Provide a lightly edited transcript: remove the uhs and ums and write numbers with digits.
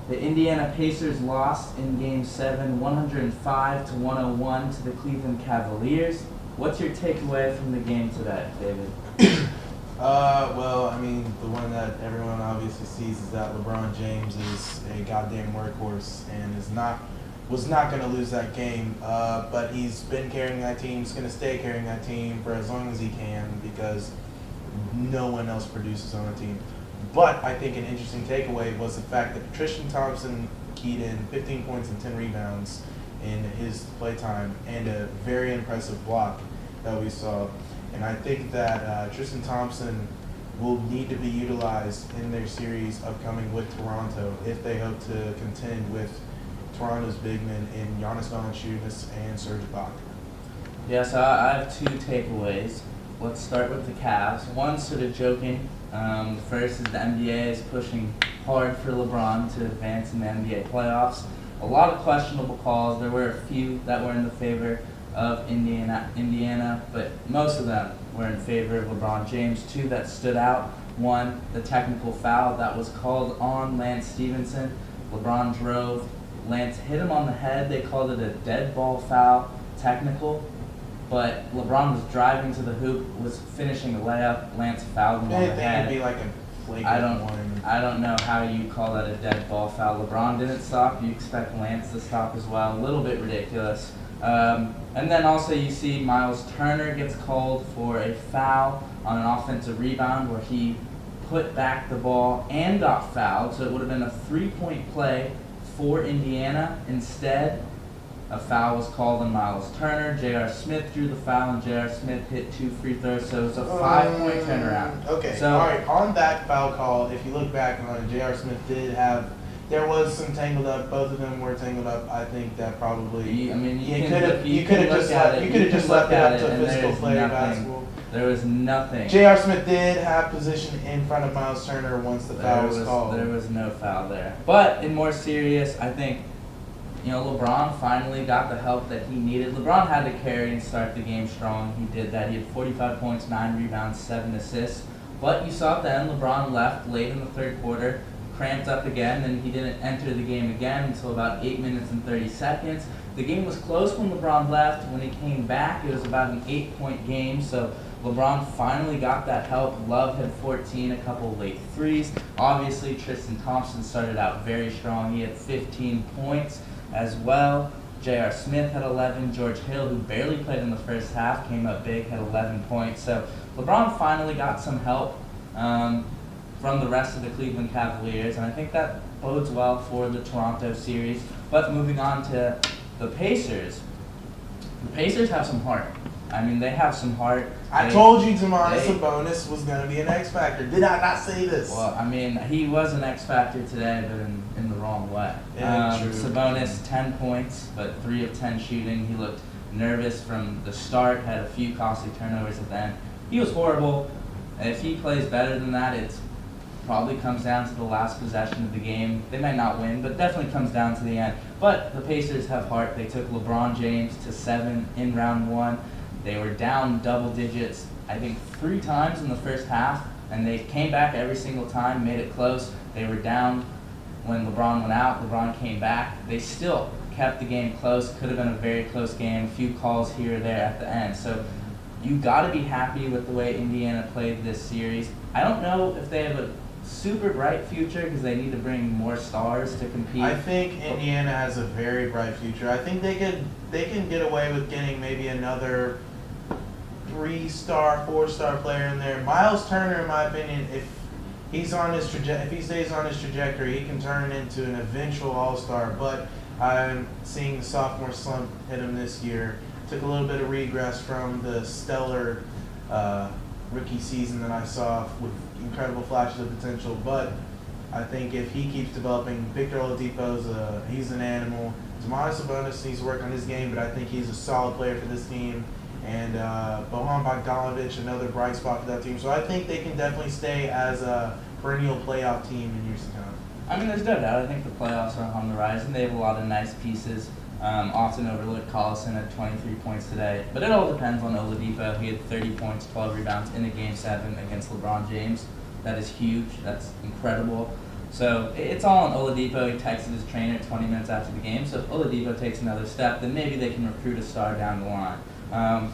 The Indiana Pacers lost in Game 7, 105-101 to the Cleveland Cavaliers. What's your takeaway from the game today, David? Well, I mean, the one that everyone obviously sees is that LeBron James is a goddamn workhorse and was not going to lose that game. But he's been carrying that team. He's going to stay carrying that team for as long as he can because no one else produces on the team. But I think an interesting takeaway was the fact that Tristan Thompson keyed in 15 points and 10 rebounds in his playtime and a very impressive block that we saw. And I think that Tristan Thompson will need to be utilized in their series upcoming with Toronto if they hope to contend with Toronto's big men in Giannis Valanciunas and Serge Ibaka. Yeah, so I have two takeaways. Let's start with the Cavs. One, sort of joking. The first is the NBA is pushing hard for LeBron to advance in the NBA playoffs. A lot of questionable calls. There were a few that were in the favor of Indiana, but most of them were in favor of LeBron James. Two that stood out. One, the technical foul that was called on Lance Stephenson. LeBron drove. Lance hit him on the head. They called it a dead ball foul, technical. But LeBron was driving to the hoop, was finishing a layup. Lance fouled him on the head. It'd be like a flagrant one. I don't know how you call that a dead ball foul. LeBron didn't stop. You expect Lance to stop as well. A little bit ridiculous. And then also you see Miles Turner gets called for a foul on an offensive rebound where he put back the ball and got fouled. So it would have been a 3-point play for Indiana. Instead, a foul was called on Miles Turner. J.R. Smith drew the foul, and J.R. Smith hit 2 free throws, so it was a 5-point turnaround. Okay, so, all right. On that foul call, if you look back on it, J.R. Smith did have. There was some tangled up. Both of them were tangled up. I think that probably. You could have just left it up to physical play of basketball. There was nothing. J.R. Smith did have position in front of Miles Turner once the foul was called. There was no foul there. But in more serious, I think, LeBron finally got the help that he needed. LeBron had to carry and start the game strong. He did that. He had 45 points, 9 rebounds, 7 assists. But you saw at the end, LeBron left late in the third quarter, cramped up again, and he didn't enter the game again until about 8 minutes and 30 seconds. The game was close when LeBron left. When he came back, it was about an 8-point game. So LeBron finally got that help. Love had 14, a couple late threes. Obviously, Tristan Thompson started out very strong. He had 15 points as well. J.R. Smith had 11. George Hill, who barely played in the first half, came up big, had 11 points. So LeBron finally got some help from the rest of the Cleveland Cavaliers, and I think that bodes well for the Toronto series. But moving on to the Pacers. The Pacers have some heart. I mean, they have some heart. I told you Domantas Sabonis was going to be an X factor. Did I not say this? Well, I mean, he was an X factor today, but in the wrong way. Yeah, true. Sabonis, 10 points, but 3 of 10 shooting. He looked nervous from the start, had a few costly turnovers at the end. He was horrible. If he plays better than that, it probably comes down to the last possession of the game. They might not win, but definitely comes down to the end. But the Pacers have heart. They took LeBron James to 7 in round 1. They were down double digits, I think, 3 times in the first half, and they came back every single time, made it close. They were down when LeBron went out. LeBron came back. They still kept the game close. Could have been a very close game, a few calls here or there at the end. So you got to be happy with the way Indiana played this series. I don't know if they have a super bright future because they need to bring more stars to compete. I think Indiana has a very bright future. I think they can get away with getting maybe another 3-star, 4-star player in there. Miles Turner, in my opinion, if he stays on his trajectory, he can turn into an eventual all-star. But I'm seeing the sophomore slump hit him this year. Took a little bit of regress from the stellar rookie season that I saw with incredible flashes of potential. But I think if he keeps developing, Victor Oladipo's he's an animal. Domantas Sabonis needs to work on his game, but I think he's a solid player for this team. And Bojan Bogdanovic, another bright spot for that team. So I think they can definitely stay as a perennial playoff team in years to come. I mean, there's no doubt. I think the playoffs are on the rise, and they have a lot of nice pieces. Often overlooked. Collison had 23 points today. But it all depends on Oladipo. He had 30 points, 12 rebounds in a Game 7 against LeBron James. That is huge. That's incredible. So it's all on Oladipo. He texted his trainer 20 minutes after the game. So if Oladipo takes another step, then maybe they can recruit a star down the line.